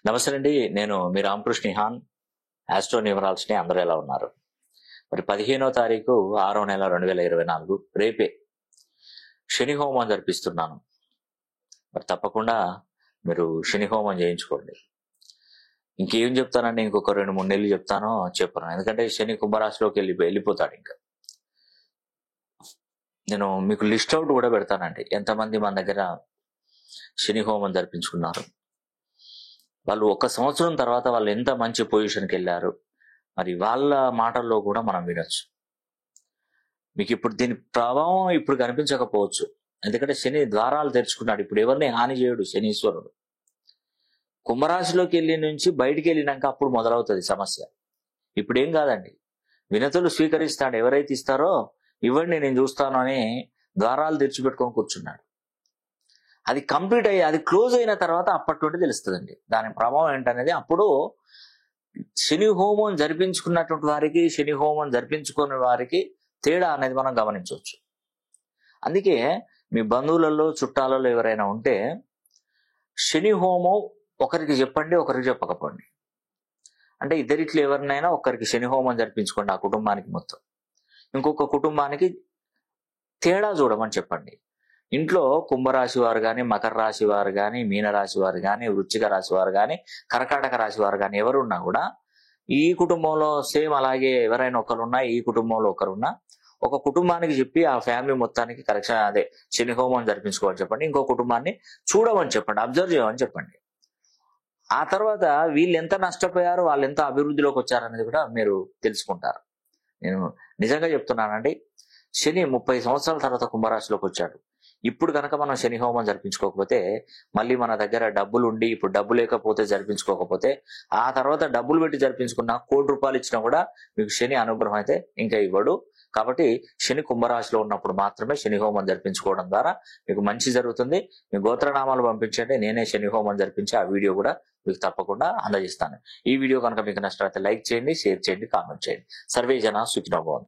నమస్తే అండి. నేను మీ రామకృష్ణ నిహాన్, ఆస్ట్రో న్యూమరాలజీని. అందరూ ఎలా ఉన్నారు? మరి 15వ తారీఖు 6వ నెల 2024 రేపే శని హోమం జరిపిస్తున్నాను. మరి తప్పకుండా మీరు శని హోమం చేయించుకోండి. ఇంకేం చెప్తానండి, ఇంకొక 2-3 నెలలు చెప్తానో చెప్పను. ఎందుకంటే శని కుంభరాశిలోకి వెళ్ళిపోతాడు. ఇంకా నేను మీకు లిస్ట్ అవుట్ కూడా పెడతానండి, ఎంతమంది మన దగ్గర శని హోమం జరిపించుకున్నారు, వాళ్ళు 1 సంవత్సరం తర్వాత వాళ్ళు ఎంత మంచి పొజిషన్కి వెళ్ళారు, మరి వాళ్ళ మాటల్లో కూడా మనం వినొచ్చు. మీకు ఇప్పుడు దీని ప్రభావం ఇప్పుడు కనిపించకపోవచ్చు, ఎందుకంటే శని ద్వారాలు తెరుచుకున్నాడు. ఇప్పుడు ఎవరిని హాని చేయడు శనీశ్వరుడు. కుంభరాశిలోకి వెళ్ళి నుంచి బయటికి వెళ్ళినాక అప్పుడు మొదలవుతుంది సమస్య. ఇప్పుడు ఏం కాదండి, వినతులు స్వీకరిస్తాడు. ఎవరైతే ఇస్తారో ఇవ్వండి నేను చూస్తాను అని ద్వారాలు తెరిచిపెట్టుకొని కూర్చున్నాడు. అది కంప్లీట్ అయ్యి అది క్లోజ్ అయిన తర్వాత అప్పటి నుండి తెలుస్తుందండి దాని ప్రభావం ఏంటనేది. అప్పుడు శని హోమం జరిపించుకున్నటువంటి వారికి, శని హోమం జరిపించుకునే వారికి తేడా అనేది మనం గమనించవచ్చు. అందుకే మీ బంధువులలో చుట్టాలలో ఎవరైనా ఉంటే శని హోమం ఒకరికి చెప్పండి, ఒకరికి చెప్పకపోండి. అంటే ఇద్దరిట్లో ఎవరినైనా ఒకరికి శని హోమం జరిపించుకోండి, ఆ కుటుంబానికి మొత్తం. ఇంకొక కుటుంబానికి తేడా చూడమని చెప్పండి. ఇంట్లో కుంభరాశి వారు కానీ, మకర రాశి వారు కానీ, మీనరాశి వారు కానీ, వృశ్చిక రాశి వారు కానీ, కర్కాటక రాశి వారు కానీ ఎవరున్నా కూడా ఈ కుటుంబంలో సేమ్ అలాగే ఎవరైనా ఒకరున్నా, ఈ కుటుంబంలో ఒకరున్నా ఒక కుటుంబానికి చెప్పి ఆ ఫ్యామిలీ మొత్తానికి కరెక్షన్ అదే శని హోమం జరిపించుకోమని చెప్పండి. ఇంకో కుటుంబాన్ని చూడమని చెప్పండి, అబ్జర్వ్ చేయమని చెప్పండి. ఆ తర్వాత వీళ్ళు ఎంత నష్టపోయారు, వాళ్ళు ఎంత అభివృద్ధిలోకి వచ్చారనేది కూడా మీరు తెలుసుకుంటారు. నేను నిజంగా చెప్తున్నానండి, శని 30 సంవత్సరాల తర్వాత కుంభరాశిలోకి వచ్చాడు. ఇప్పుడు కనుక మనం శని హోమం జరిపించుకోకపోతే, మళ్ళీ మన దగ్గర డబ్బులు ఉండి ఇప్పుడు డబ్బు లేకపోతే జరిపించుకోకపోతే, ఆ తర్వాత డబ్బులు పెట్టి జరిపించుకున్న ₹1,00,00,000 ఇచ్చినా కూడా మీకు శని అనుగ్రహం అయితే ఇంకా ఇవ్వడు. కాబట్టి శని కుంభరాశిలో ఉన్నప్పుడు మాత్రమే శని హోమం జరిపించుకోవడం ద్వారా మీకు మంచి జరుగుతుంది. మీ గోత్రనామాలు పంపించండి, నేనే శని హోమం జరిపించి ఆ వీడియో కూడా మీకు తప్పకుండా అందజేస్తాను. ఈ వీడియో కనుక మీకు నచ్చినట్లయితే లైక్ చేయండి, షేర్ చేయండి, కామెంట్ చేయండి. సర్వే జన సుఖినో భవంతు.